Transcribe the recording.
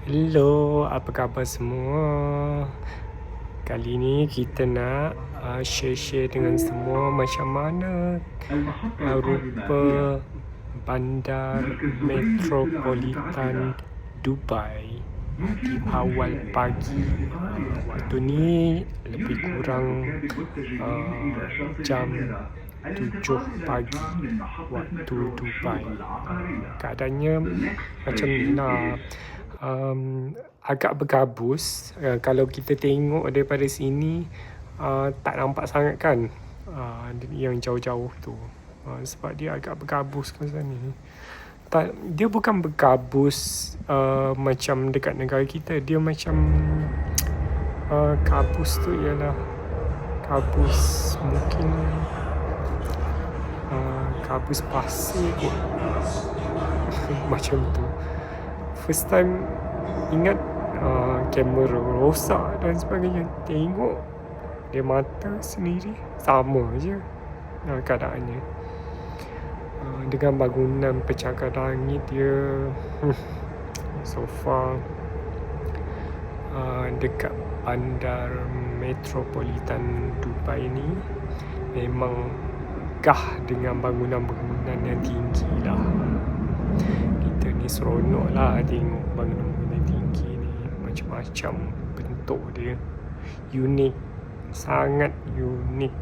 Hello, apa khabar semua? Kali ni kita nak share-share dengan semua macam mana rupa bandar metropolitan Dubai di awal pagi. Waktu ni lebih kurang jam 7 pagi waktu Dubai. Keadaannya macam ni lah. Agak bergabus. Kalau kita tengok daripada sini, tak nampak sangat kan yang jauh-jauh tu. Sebab dia agak bergabus masa ni. Dia bukan bergabus macam dekat negara kita. Dia macam kabus tu ialah kabus mungkin kabus pasir kot. Macam tu. First time ingat kamera rosak dan sebagainya. Tengok dia mata sendiri sama je keadaannya. Dengan bangunan pencakar langit dia so far dekat bandar metropolitan Dubai ni memang gah dengan bangunan-bangunan yang tinggi lah. Kita ni seronok lah tengok bangunan-bangunan tinggi ni. Macam-macam bentuk dia. Unik. Sangat unik.